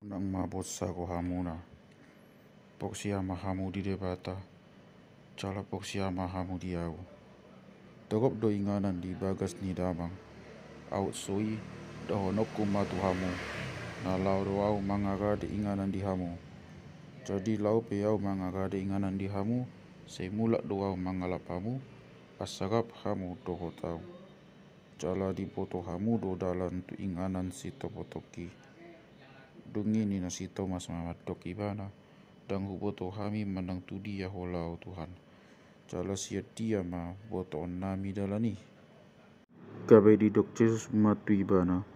Nang mabosa ko hamuna. Poksiama hamu di debata. Cala poksiama hamu di au. Togop do inganan di bagas ni damang. Out soi dahonokku matu hamu. Na lau do au mangagade inganan di hamu. Jadi lau pe au mangagade inganan di hamu. Semulak do au mangalap hamu. Asagap hamu doho tau. Cala di poto hamu do dalan tu inganan si topotoki. Dungini na si Thomas Mamadok ibana. Dang huboto hami manang tudi ya holau Tuhan. Cala sia dia ma boto nami dalani. Kabe di dok Jesus matu ibana.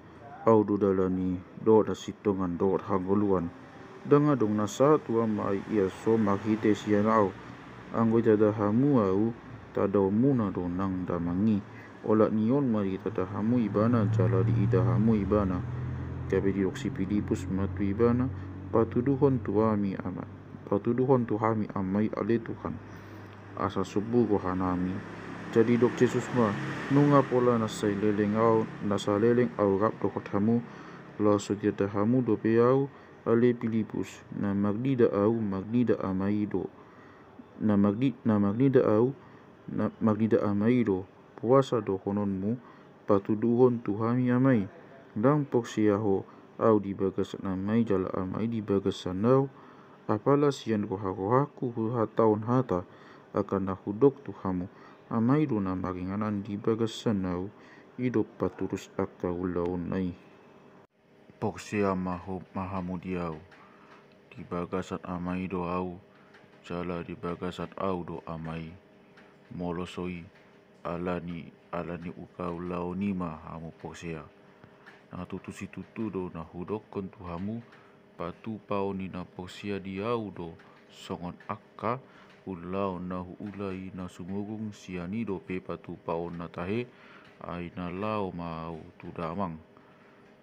Au do dalani do da sitongan do hangoluan. Danga dong nasa tua mai ia so maghite sian au. Anggo tada hamu au tada muna do nang damangi. Ola nion mari tada hamu ibana cala di ida hamu ibana. Kabe di oksi Filipus matu ibana. Patuduhon tuami amat. Patuduhon tuhami amai ale Tuhan. Asa subuh ko hanami. Jadi dok Jesus ma nunga pola nasa leleng au rap dokot hamu. La sotiata hamu do pe au ale Filipus. Na magdida au magdida amaido. Na magdida au na magdida amaido. Puasa do kononmu patuduhon tuhami amai. Dang poksiaho au di bagasan amai jala amai di bagasan au. Apala sian ko haku tahun hata akan nahudok tu hamu. Amai do na maringanan di bagasan au. Idop paturus akau launai. Poksia mahamu di au. Di bagasan amai do au. Jala di bagasan au do amai. Molosoi alani ukau launima hamu poksia. Na tutusi tutu do na hudokon tu hamu. Patu pau ni na poksia di au do songon akka. Ulau na ulai na sumugung siani do pe patu pau na tahe. Ai na lau mau tu damang.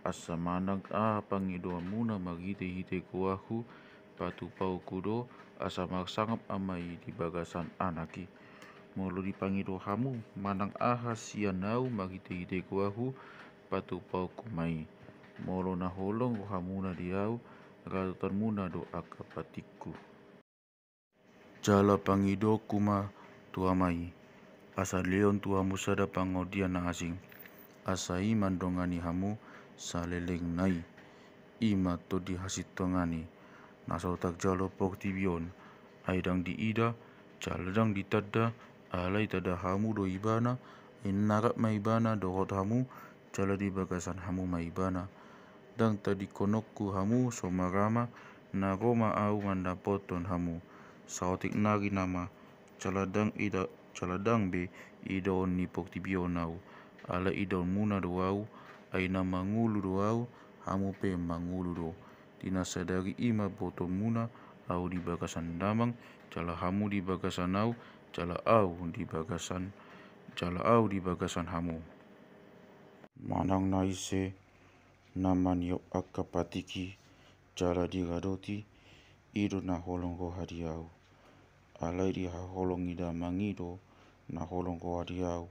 Asa manang pangido muna magite-hite kuahu. Patu pau kudo asa maksangap amai di bagasan anaki. Molo dipangido hamu manang sianau magite-hite kuahu. Patu pau kumai. Molo na holong ko hamuna diau. Ratutan muna do akapatiku. Jala pangido kuma tuamai. Asa leon tuamu sada pangodian na asing. Asa iman dongani hamu saleleng nai. Ima to di hasitongani. Nasotak jalo pok tibion. Aidang di ida. Jaladang di tada. Alai tada hamu do ibana. Inarak maibana dohot hamu. Jala di bagasan hamu maibana. Dang tadi konokku hamu somarama. Nagoma au nganda poton hamu. Saotik nari nama. Caladang be idon ni pok tibion au. Ala idon muna do au. Aina mangulu do au. Hamu pe mangulu do. Tina sadari ima boto muna. Au di bagasan damang. Jala hamu di bagasan au. Jala au di bagasan hamu. Manang naise. Naman yok akapatiki. Jala di gadoti. Ido na holong ko hadiau. Alai di holong ida mangido. Na holong ko hadiau.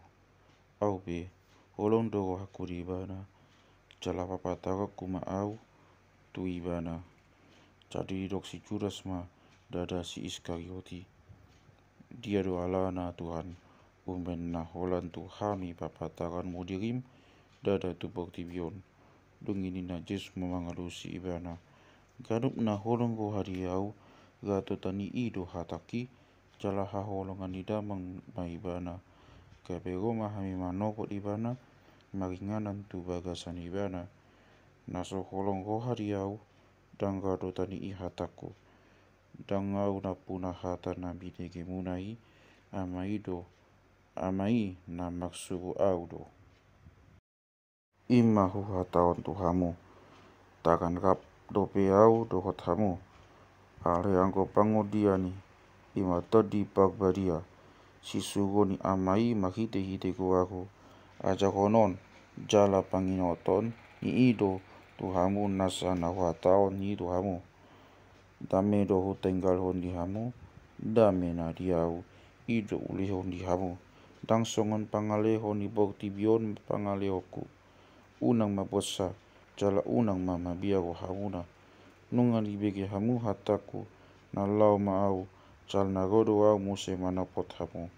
Au be. Holong do haku di bana. Jala papataka kuma au. Tu ibana. Jadi dok si Judas ma. Dada si Iskarioti. Dia do alana Tuhan. Umben na holan tu hami papatakan mudirim. Dada tu bukti bion. Dungini na Yesus memangalusi ibana. Ganup na holong ko hadiau. Gato tani ido hataki. Jala haholongan idamang maibana. Kabego mahami manokot ibana. Maringanan tu bagasan ibana. Naso holong ko hadiau. Dang gato tani ihataku. Dang au na puna hata na bidege munai. Amai na maksubu au do. Ima hataon tu hamu. Takan rap dope au dohot hamu. Ale angko pangodiani. Ima todi pagbadia. Sisugoni amai makite-hite ko aku. Aja konon. Jala panginoton. Ni ido. Tuhamu nasa na hataon ni tuhamu. Dame do hutenggal hondi hamu. Dame na diau. Ido uli hondi hamu. Dang songon pangaleho ni bokti bion pangalehoku. Unang mabosa. Jala unang mama biya ko hamuna. nunga libege hamu hataku na lau maau cal na godo au muse manapot hamu.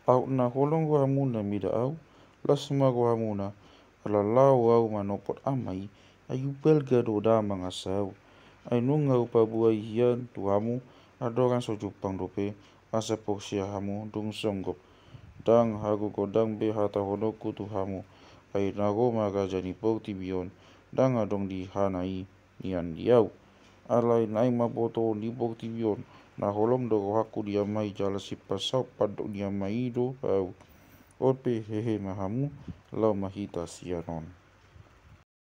Au na holong hamu na mida au lasma hamu na ala lau au manopot amai ayu belga do da mangasau. Ai nunga upabuai hian tu hamu adoran sojupang dope asa poksia hamu dung songgop. Dang hagu godang be hata honoku tu hamu. Ai nago maga jani pokti bion dang adong di hanai nian diau. Alai nai maboto ni pokti bion na holom do haku dia mai jala sipasau padok dia mai do au. Ope hehe mahamu lau mahita sianon.